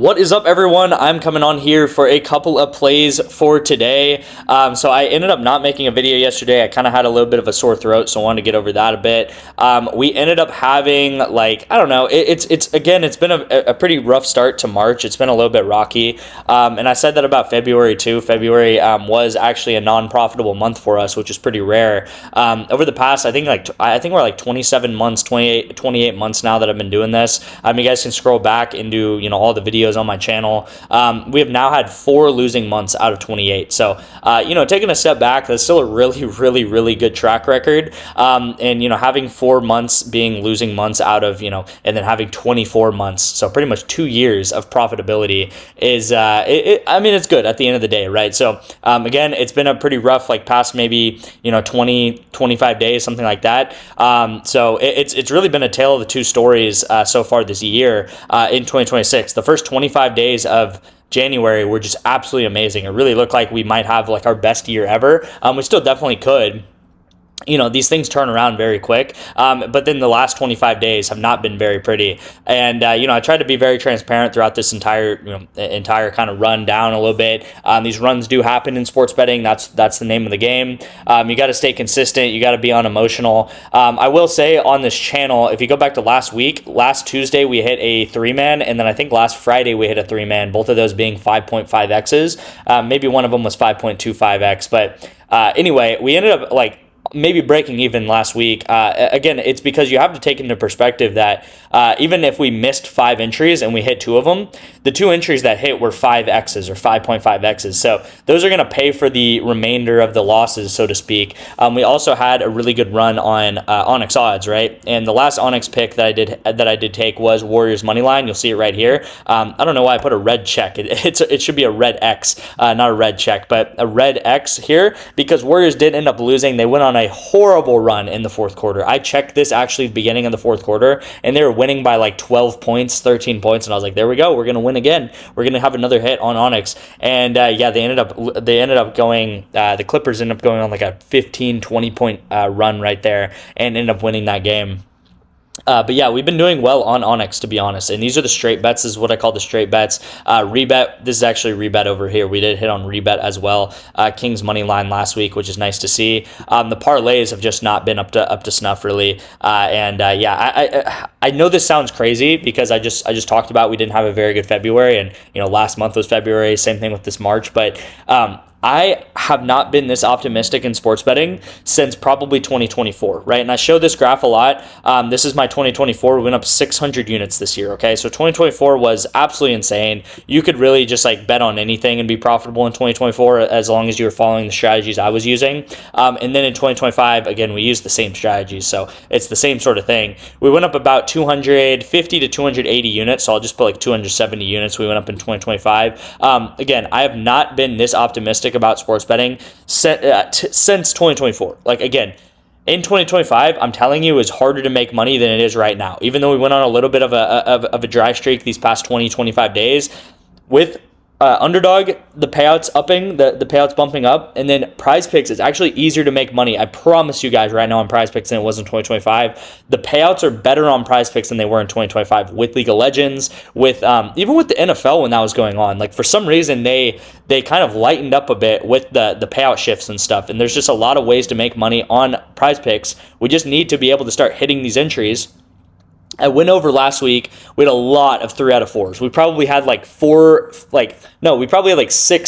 What is up, everyone? I'm coming on here for a couple of plays for today. So I ended up not making a video yesterday. I kind of had a little bit of a sore throat, so I wanted to get over that a bit. We ended up having, I don't know, it's been a pretty rough start to March. It's been a little bit rocky. And I said that about February too. February was actually a non-profitable month for us, which is pretty rare. Over the past, I think we're like 27 months, 28 months now that I've been doing this. You guys can scroll back into, all the videos on my channel. We have now had 4 losing months out of 28. So, taking a step back, that's still a really, really, really good track record. And having 4 months being losing months out of, and then having 24 months, so pretty much 2 years of profitability is, it's good at the end of the day, right? So, again, it's been a pretty rough, past maybe, 20, 25 days, something like that. So it's really been a tale of the two stories so far this year in 2026. The first 25 days of January were just absolutely amazing. It really looked like we might have our best year ever. We still definitely could. These things turn around very quick, but then the last 25 days have not been very pretty. And, I tried to be very transparent throughout this entire kind of run down a little bit. These runs do happen in sports betting. That's the name of the game. You got to stay consistent. You got to be unemotional. I will say on this channel, if you go back to last Tuesday, we hit a 3-man, and then I think last Friday we hit a 3-man, both of those being 5.5Xs. Maybe one of them was 5.25X, but anyway, we ended up maybe breaking even last week. Again, it's because you have to take into perspective that even if we missed 5 entries and we hit 2 of them, the 2 entries that hit were 5Xs or 5.5Xs. So those are going to pay for the remainder of the losses, so to speak. We also had a really good run on ONYX odds, right? And the last ONYX pick that I did take was Warriors money line. You'll see it right here. I don't know why I put a red check. It should be a red X, not a red check, but a red X here because Warriors did end up losing. They went on a horrible run in the fourth quarter. I checked this actually beginning of the fourth quarter, and they were winning by 12 points, 13 points, and I was like, there we go. We're going to win again. We're going to have another hit on ONYX. And they ended up going, the Clippers ended up going on a 15, 20 point run right there and ended up winning that game. But yeah, we've been doing well on ONYX, to be honest. And these are the straight bets. This is what I call the straight bets. REBET, this is actually REBET over here. We did hit on REBET as well. Kings money line last week, which is nice to see. The parlays have just not been up to snuff, really. I know this sounds crazy because I just talked about we didn't have a very good February, and last month was February. Same thing with this March, but I have not been this optimistic in sports betting since probably 2024, right? And I show this graph a lot. This is my 2024. We went up 600 units this year, okay? So 2024 was absolutely insane. You could really just bet on anything and be profitable in 2024 as long as you were following the strategies I was using. And then in 2025, again, we used the same strategies. So it's the same sort of thing. We went up about 250 to 280 units. So I'll just put 270 units we went up in 2025. Again, I have not been this optimistic about sports betting since 2024. Again, in 2025, I'm telling you, it's harder to make money than it is right now. Even though we went on a little bit of a dry streak these past 20, 25 days, with Underdog, the payouts upping, the payouts bumping up, and then Prize Picks, it's actually easier to make money. I promise you guys right now on Prize Picks than it was in 2025. The payouts are better on Prize Picks than they were in 2025 with League of Legends, with even with the NFL when that was going on. For some reason, they kind of lightened up a bit with the payout shifts and stuff, and there's just a lot of ways to make money on Prize Picks. We just need to be able to start hitting these entries. I went over last week. We had a lot of 3 out of 4s. We probably had 6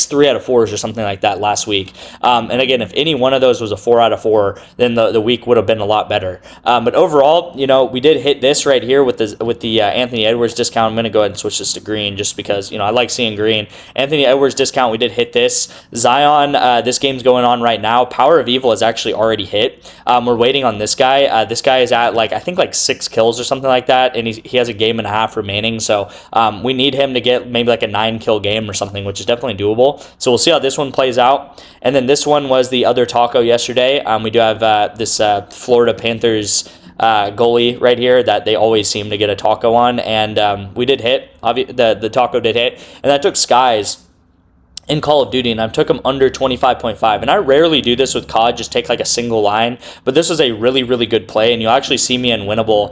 3 out of 4s or something like that last week. And again, if any one of those was a 4 out of 4, then the week would have been a lot better. But overall, we did hit this right here with the Anthony Edwards discount. I'm going to go ahead and switch this to green just because I like seeing green. Anthony Edwards discount, we did hit this. Zion, this game's going on right now. Power of Evil has actually already hit. We're waiting on this guy. This guy is at I think 6 kills or something like that, and he has a game and a half remaining. So we need him to get maybe a 9-kill game or something, which is definitely doable. So we'll see how this one plays out. And then this one was the other taco yesterday. We do have this Florida Panthers goalie right here that they always seem to get a taco on, and we did hit. The taco did hit, and that took Skies in Call of Duty, and I took him under 25.5. And I rarely do this with COD, just take like a single line. But this was a really, really good play, and you'll actually see me in Winnable.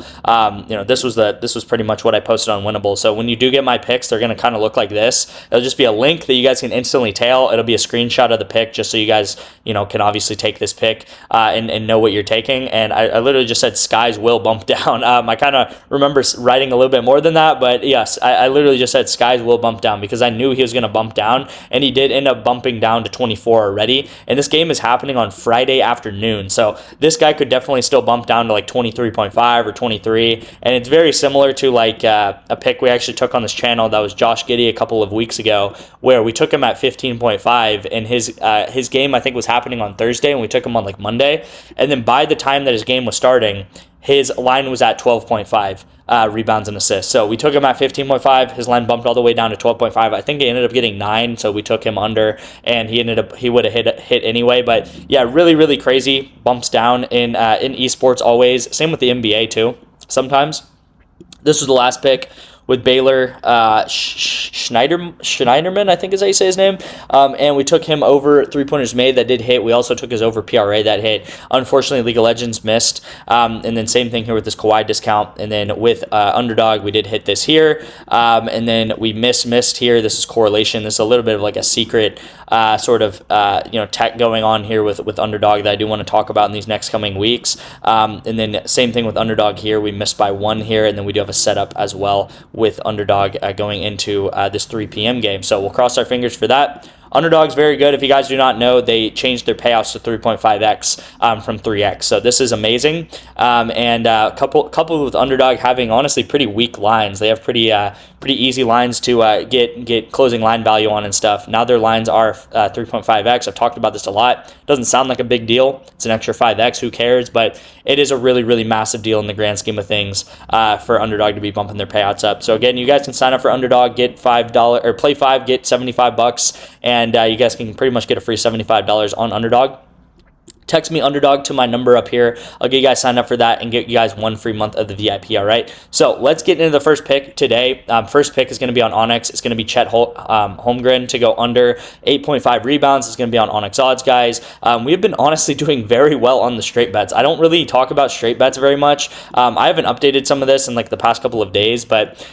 This was pretty much what I posted on Winnable. So when you do get my picks, they're going to kind of look like this. It'll just be a link that you guys can instantly tail. It'll be a screenshot of the pick, just so you guys can obviously take this pick and know what you're taking. And I literally just said skies will bump down. I kind of remember writing a little bit more than that, but yes, I literally just said skies will bump down because I knew he was going to bump down. And he did end up bumping down to 24 already. And this game is happening on Friday afternoon. So this guy could definitely still bump down to like 23.5 or 23. And it's very similar to like a pick we actually took on this channel that was Josh Giddey a couple of weeks ago, where we took him at 15.5. And his game, I think, was happening on Thursday, and we took him on like Monday. And then by the time that his game was starting, his line was at 12.5 rebounds and assists. So we took him at 15.5. His line bumped all the way down to 12.5. I think he ended up getting 9, so we took him under, and he would have hit anyway. But yeah, really, really crazy bumps down in esports always. Same with the NBA too. Sometimes. This was the last pick with Baylor Schneiderman, I think is how you say his name. And we took him over three-pointers made that did hit. We also took his over PRA that hit. Unfortunately, League of Legends missed. And then same thing here with this Kawhi discount. And then with Underdog, we did hit this here. And then we missed here. This is correlation. This is a little bit of like a secret tech going on here with Underdog that I do want to talk about in these next coming weeks. And then same thing with Underdog here. We missed by 1 here, and then we do have a setup as well with Underdog going into this 3 p.m. game. So we'll cross our fingers for that. Underdog's very good. If you guys do not know, they changed their payouts to 3.5x from 3x. So this is amazing. And coupled with Underdog having honestly pretty weak lines. They have pretty easy lines to get closing line value on and stuff. Now their lines are 3.5x. I've talked about this a lot. Doesn't sound like a big deal. It's an extra 5x. Who cares? But it is a really, really massive deal in the grand scheme of things for Underdog to be bumping their payouts up. So again, you guys can sign up for Underdog, get $5 or play 5, get $75, and you guys can pretty much get a free $75 on Underdog. Text me Underdog to my number up here. I'll get you guys signed up for that and get you guys 1 free month of the VIP, all right? So let's get into the first pick today. First pick is going to be on ONYX. It's going to be Chet Holmgren to go under 8.5 rebounds. It's going to be on ONYX odds, guys. We have been honestly doing very well on the straight bets. I don't really talk about straight bets very much. I haven't updated some of this in like the past couple of days, but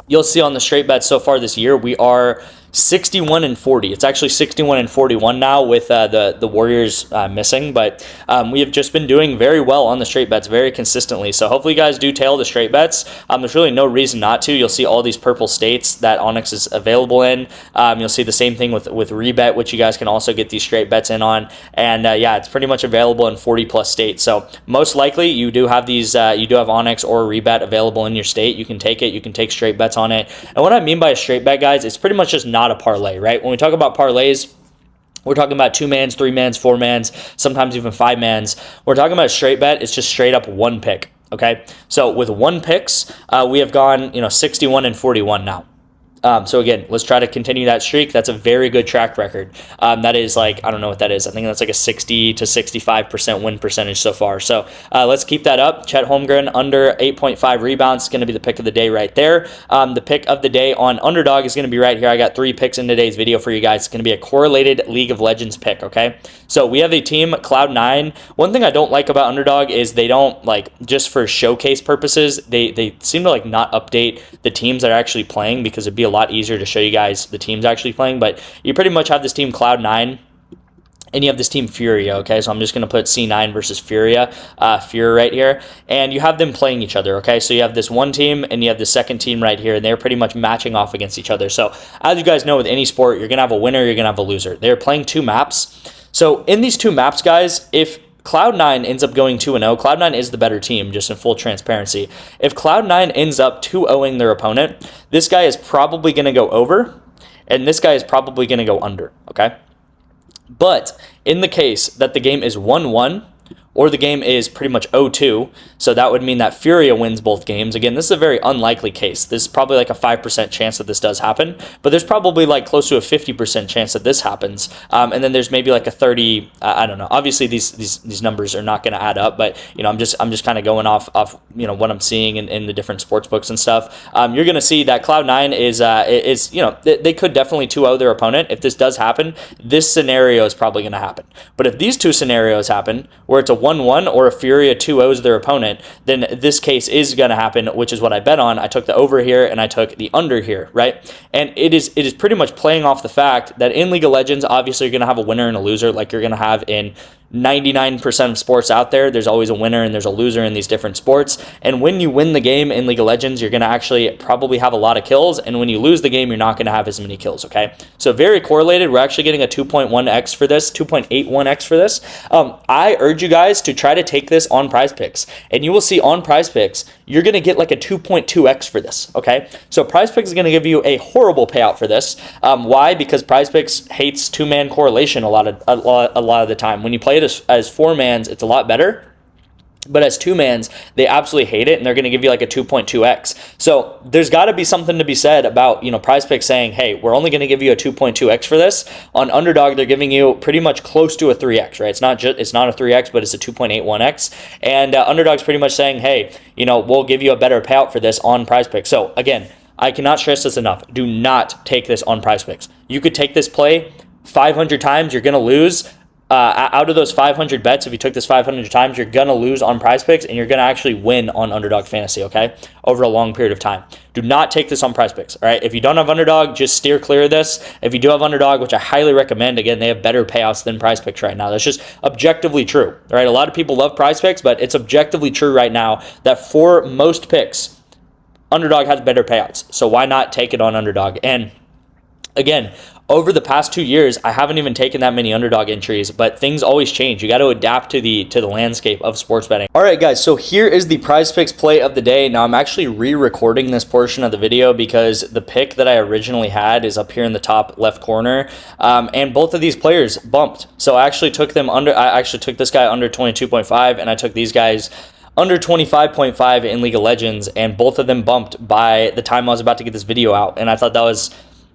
you'll see on the straight bets so far this year, we are 61-40. It's actually 61-41 now with the Warriors missing, but we have just been doing very well on the straight bets very consistently. So hopefully you guys do tail the straight bets. There's really no reason not to. You'll see all these purple states that ONYX is available in. You'll see the same thing with REBET, which you guys can also get these straight bets in on. And yeah, it's pretty much available in 40 plus states. So most likely you do have these, you do have ONYX or REBET available in your state. You can take it. You can take straight bets on it. And what I mean by a straight bet, guys, it's pretty much just not a parlay, right? When we talk about parlays, we're talking about 2-mans, 3-mans, 4-mans, sometimes even 5-mans. We're talking about a straight bet. It's just straight up one pick, okay? So with 1 picks, we have gone 61-41 now. So again, let's try to continue that streak. That's a very good track record. That is like, I don't know what that is. I think that's like a 60 to 65% win percentage so far. So let's keep that up. Chet Holmgren under 8.5 rebounds is going to be the pick of the day right there. The pick of the day on Underdog is going to be right here. I got 3 picks in today's video for you guys. It's going to be a correlated League of Legends pick, okay? So we have a team, Cloud9. One thing I don't like about Underdog is they don't, like, just for showcase purposes, they seem to like not update the teams that are actually playing, because it'd be a lot easier to show you guys the teams actually playing. But you pretty much have this team Cloud9 and you have this team Furia, okay? So I'm just going to put C9 versus Furia right here, and you have them playing each other, okay? So you have this one team and you have the second team right here, and they're pretty much matching off against each other. So as you guys know, with any sport, you're going to have a winner, you're going to have a loser. They're playing 2 maps. So in these 2 maps, guys, if Cloud9 ends up going 2-0, Cloud9 is the better team, just in full transparency. If Cloud9 ends up 2-0ing their opponent, this guy is probably going to go over, and this guy is probably going to go under, okay? But in the case that the game is 1-1, or the game is pretty much 0-2. So that would mean that Furia wins both games. Again, this is a very unlikely case. This is probably like a 5% chance that this does happen, but there's probably like close to a 50% chance that this happens. And then there's maybe like a 30, I don't know. Obviously these numbers are not going to add up, but I'm just kind of going off what I'm seeing in the different sports books and stuff. You're going to see that Cloud9 is they could definitely 2-0 their opponent. If this does happen, this scenario is probably going to happen. But if these two scenarios happen, where it's a 1-1 or a Furia 2-0s their opponent, then this case is going to happen, which is what I bet on. I took the over here and I took the under here, right? And it is pretty much playing off the fact that in League of Legends, obviously you're going to have a winner and a loser, like you're going to have in 99% of sports out there. There's always a winner and there's a loser in these different sports. And when you win the game in League of Legends, you're going to actually probably have a lot of kills. And when you lose the game, you're not going to have as many kills, okay? So very correlated. We're actually getting a 2.1x for this, 2.81x for this. I urge you guys to try to take this on Prize Picks. And you will see on Prize Picks, you're going to get like a 2.2x for this, okay? So Prize Picks is going to give you a horrible payout for this. Why? Because Prize Picks hates two-man correlation a lot of the time. When you play it as four-mans, it's a lot better. But as two-mans, they absolutely hate it, and they're going to give you like a 2.2x. So there's got to be something to be said about, Prize Picks saying, hey, we're only going to give you a 2.2x for this. On Underdog, they're giving you pretty much close to a 3x, right? It's not a 3x, but it's a 2.81x. And Underdog's pretty much saying, hey, we'll give you a better payout for this on Prize Picks. So again, I cannot stress this enough. Do not take this on Prize Picks. You could take this play 500 times. You're going to lose. Out of those 500 bets, if you took this 500 times, you're going to lose on Prize Picks, and you're going to actually win on Underdog Fantasy, okay, over a long period of time. Do not take this on Prize Picks, all right? If you don't have Underdog, just steer clear of this. If you do have Underdog, which I highly recommend, again, they have better payouts than Prize Picks right now. That's just objectively true, all right? A lot of people love Prize Picks, but it's objectively true right now that for most picks, Underdog has better payouts. So why not take it on Underdog? And again, over the past 2 years, I haven't even taken that many Underdog entries, but things always change. You got to adapt to the landscape of sports betting. All right, guys, so here is the Prize Picks play of the day. Now, I'm actually re-recording this portion of the video because the pick that I originally had is up here in the top left corner, and both of these players bumped. So I actually took them under. I actually took this guy under 22.5, and I took these guys under 25.5 in League of Legends, and both of them bumped by the time I was about to get this video out, and I thought that was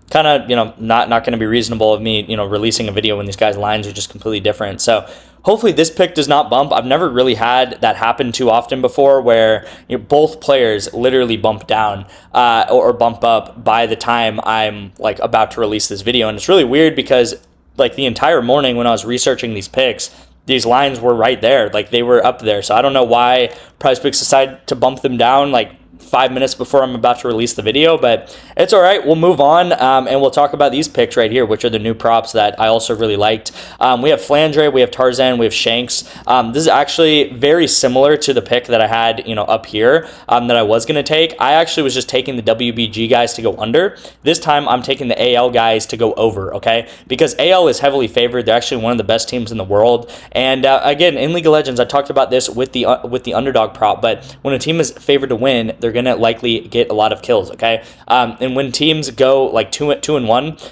kind of, not going to be reasonable of me, releasing a video when these guys' lines are just completely different. So hopefully this pick does not bump. I've never really had that happen too often before where both players literally bump down or bump up by the time I'm like about to release this video. And it's really weird because like the entire morning when I was researching these picks, these lines were right there, like they were up there. So I don't know why Prize Picks decided to bump them down like 5 minutes before I'm about to release the video, but it's all right. We'll move on, and we'll talk about these picks right here, which are the new props that I also really liked. We have Flandre, we have Tarzan, we have Shanks. This is actually very similar to the pick that I had, up here that I was going to take. I actually was just taking the WBG guys to go under. This time, I'm taking the AL guys to go over, okay? Because AL is heavily favored. They're actually one of the best teams in the world. And again, in League of Legends, I talked about this with the underdog prop, but when a team is favored to win, they're going to likely get a lot of kills, okay? And when teams go like 2-1,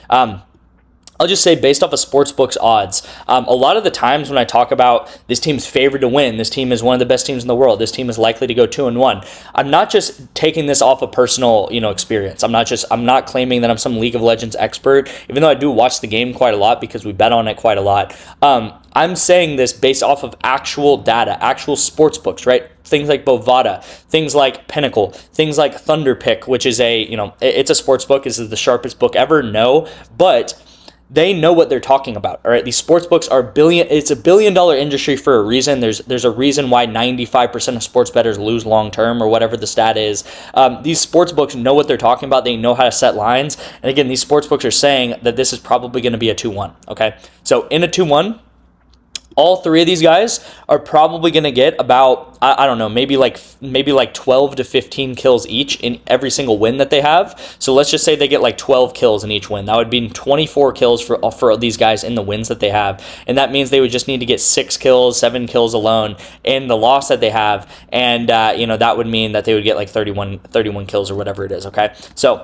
I'll just say based off of sportsbook's odds, a lot of the times when I talk about this team's favored to win, this team is one of the best teams in the world, this team is likely to go 2-1, I'm not just taking this off of personal, experience. I'm not claiming that I'm some League of Legends expert, even though I do watch the game quite a lot because we bet on it quite a lot. I'm saying this based off of actual data, actual sports books, right? Things like Bovada, things like Pinnacle, things like Thunderpick, which is it's a sports book. This is the sharpest book ever. No, but they know what they're talking about. All right, these sports books are it's a $1 billion industry for a reason. There's a reason why 95% of sports bettors lose long term or whatever the stat is. These sports books know what they're talking about. They know how to set lines. And again, these sports books are saying that this is probably going to be a 2-1. Okay, so in a 2-1. All three of these guys are probably going to get about, I don't know, maybe like 12 to 15 kills each in every single win that they have. So let's just say they get like 12 kills in each win. That would be 24 kills for these guys in the wins that they have. And that means they would just need to get 6 kills, 7 kills alone in the loss that they have. And, that would mean that they would get like 31 kills or whatever it is, okay? So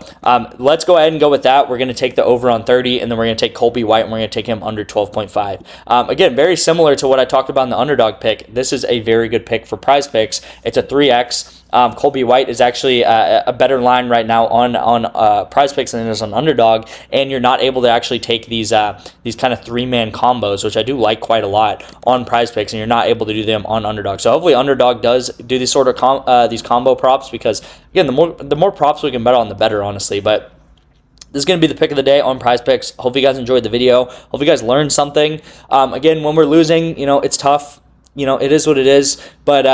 let's go ahead and go with that. We're going to take the over on 30, and then we're going to take Colby White, and we're going to take him under 12.5. Again, very similar similar to what I talked about in the underdog pick, this is a very good pick for prize picks. It's a 3x. Colby White is actually a better line right now on prize picks than it is on underdog, and you're not able to actually take these kind of 3-man combos, which I do like quite a lot on prize picks, and you're not able to do them on underdog. So hopefully underdog does do these sort of these combo props, because again, the more props we can bet on, the better, honestly. But this is going to be the pick of the day on prize picks. Hope you guys enjoyed the video. Hope you guys learned something. Again, when we're losing, it's tough. It is what it is. But,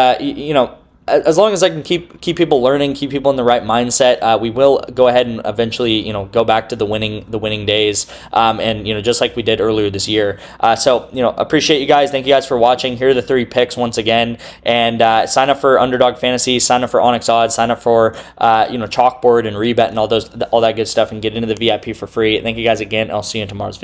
as long as I can keep people learning, keep people in the right mindset, we will go ahead and eventually, go back to the winning days, and just like we did earlier this year. So appreciate you guys. Thank you guys for watching. Here are the 3 picks once again, and sign up for Underdog Fantasy, sign up for ONYX Odds, sign up for Chalkboard and REBET and all that good stuff, and get into the VIP for free. Thank you guys again. I'll see you in tomorrow's video.